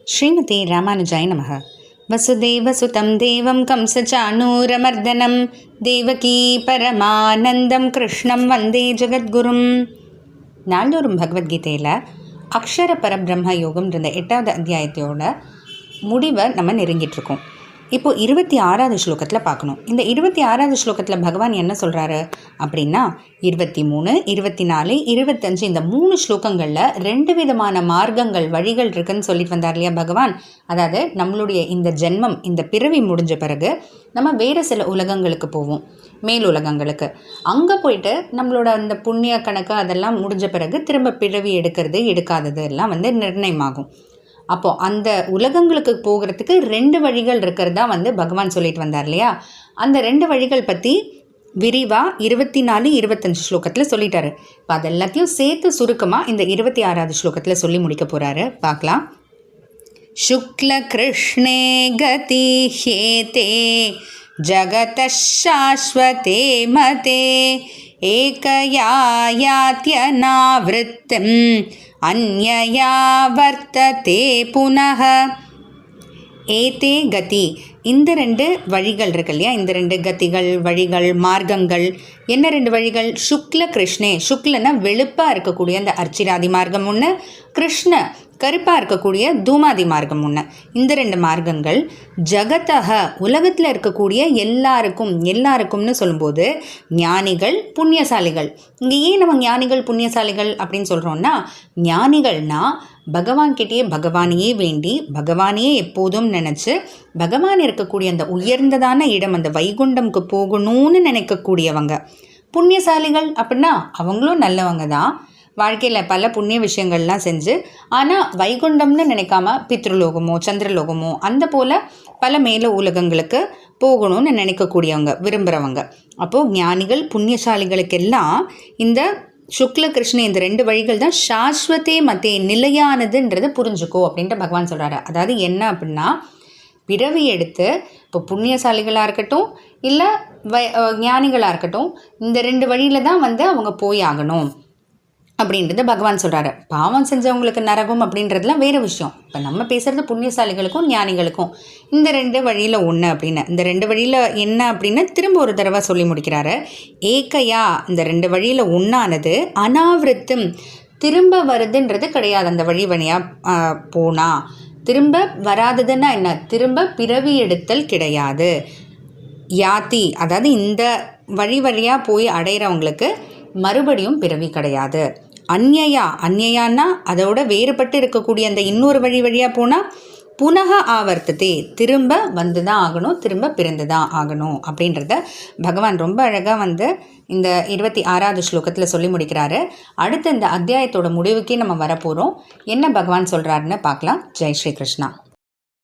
ஸ்ரீமதி ராமானுஜாய நமः. வசுதேவசுதம் தேவம் கம்சச்சானூரமர்தனம் தேவகீ பரமானந்தம் கிருஷ்ணம் வந்தே ஜெகத்குரும். நாள்தோறும் பகவத்கீதையில் அக்ஷர பரபிரம்ம யோகம்ன்ற 8வது அத்தியாயத்தோட முடிவை நம்ம நெருங்கிட்டுருக்கோம். இப்போது 26வது ஸ்லோகத்தில் பார்க்கணும். இந்த 26வது ஸ்லோகத்தில் பகவான் என்ன சொல்கிறாரு அப்படின்னா, 23, 24, 25 இந்த 3 ஸ்லோகங்களில் 2 விதமான மார்க்கங்கள், வழிகள் இருக்குன்னு சொல்லிட்டு வந்தார் இல்லையா பகவான். அதாவது நம்மளுடைய இந்த ஜென்மம், இந்த பிறவி முடிஞ்ச பிறகு நம்ம வேறு சில உலகங்களுக்கு போவோம், மேல் உலகங்களுக்கு. அங்கே போயிட்டு நம்மளோட அந்த புண்ணிய கணக்கு அதெல்லாம் முடிஞ்ச பிறகு திரும்ப பிறவி எடுக்காதது எல்லாம் நிர்ணயமாகும். அப்போது அந்த உலகங்களுக்கு போகிறதுக்கு 2 வழிகள் இருக்கிறதா பகவான் சொல்லிட்டு வந்தார் இல்லையா. அந்த 2 வழிகள் பற்றி விரிவாக 24, 25 ஸ்லோகத்தில் சொல்லிட்டாரு. இப்போ அது எல்லாத்தையும் சேர்த்து சுருக்கமாக இந்த 26வது ஸ்லோகத்தில் சொல்லி முடிக்க போகிறாரு. பார்க்கலாம். சுக்ல கிருஷ்ணே கதி ஹேதே ஜகத சாஸ்வதே மதே ஏகயா யாத்யநாவ்ருத்திம் அன்யயா வர்த்ததே புனஹ. ஏதே கதி, இந்த 2 வழிகள் இருக்கு இல்லையா, இந்த 2 கதிகள், வழிகள், மார்க்கங்கள். என்ன 2 வழிகள்? சுக்ல கிருஷ்ணே, சுக்லன்னா வெளுப்பாக இருக்கக்கூடிய அந்த அர்ச்சிராதி மார்க்கம் ஒன்று, கிருஷ்ண கருப்பாக இருக்கக்கூடிய தூமாதி மார்க்கம் ஒன்று. இந்த 2 மார்க்கங்கள் ஜகத்தக உலகத்தில் இருக்கக்கூடிய எல்லாருக்கும்னு சொல்லும்போது ஞானிகள், புண்ணியசாலிகள். இங்கே ஏன் நம்ம ஞானிகள் புண்ணியசாலிகள் அப்படின்னு சொல்கிறோன்னா, ஞானிகள்னா பகவான்கிட்டேயே பகவானையே வேண்டி, பகவானையே எப்போதும் நினச்சி, பகவான் இருக்கக்கூடிய அந்த உயர்ந்ததான இடம், அந்த வைகுண்டம்க்கு போகணும்னு நினைக்கக்கூடியவங்க. புண்ணியசாலிகள் அப்படின்னா அவங்களும் நல்லவங்க தான், வாழ்க்கையில் பல புண்ணிய விஷயங்கள்லாம் செஞ்சு, ஆனால் வைகுண்டம்னு நினைக்காம பித்ருலோகமோ சந்திரலோகமோ அந்த போல் பல மேல உலகங்களுக்கு போகணும்னு நினைக்கக்கூடியவங்க, விரும்புகிறவங்க. அப்போது ஞானிகள் புண்ணியசாலிகளுக்கெல்லாம் இந்த சுக்ல கிருஷ்ண இந்த 2 வழிகள் தான் சாஸ்வதே மதே, நிலையானதுன்றது புரிஞ்சுக்கோ அப்படின்ட்டு பகவான் சொல்கிறாரு. அதாவது என்ன அப்படின்னா, பிறவி எடுத்து இப்போ புண்ணியசாலிகளாக இருக்கட்டும் இல்லை ஞானிகளாக இருக்கட்டும், இந்த 2 வழியில் தான் அவங்க போய் ஆகணும் அப்படின்றது பகவான் சொல்கிறாரு. பாவம் செஞ்சவங்களுக்கு நரகம் அப்படின்றதுலாம் வேறு விஷயம். இப்போ நம்ம பேசுகிறது புண்ணியசாலிகளுக்கும் ஞானிகளுக்கும் இந்த 2 வழியில் ஒன்று அப்படின்னு. இந்த 2 வழியில் என்ன அப்படின்னு திரும்ப ஒரு தடவை சொல்லி முடிக்கிறாரு. ஏக்கையா, இந்த 2 வழியில் ஒன்றானது, அனாவிருத்தம் திரும்ப வருதுன்றது கிடையாது. அந்த வழியாக போனால் திரும்ப வராததுன்னா என்ன? திரும்ப பிறவி எடுத்தல் கிடையாது. யாத்தி, அதாவது இந்த வழியாக போய் அடைகிறவங்களுக்கு மறுபடியும் பிறவி கிடையாது. அந்யயான்னா அதோட வேறுபட்டு இருக்கக்கூடிய அந்த இன்னொரு வழியாக போனால் புனக ஆவர்த்ததே, திரும்ப வந்து தான் ஆகணும், திரும்ப பிறந்து தான் ஆகணும் அப்படின்றத பகவான் ரொம்ப அழகாக இந்த 26வது ஸ்லோகத்தில் சொல்லி முடிக்கிறாரு. அடுத்த இந்த அத்தியாயத்தோட முடிவுக்கே நம்ம வரப்போகிறோம். என்ன பகவான் சொல்கிறாருன்னு பார்க்கலாம். ஜெய் ஸ்ரீ கிருஷ்ணா.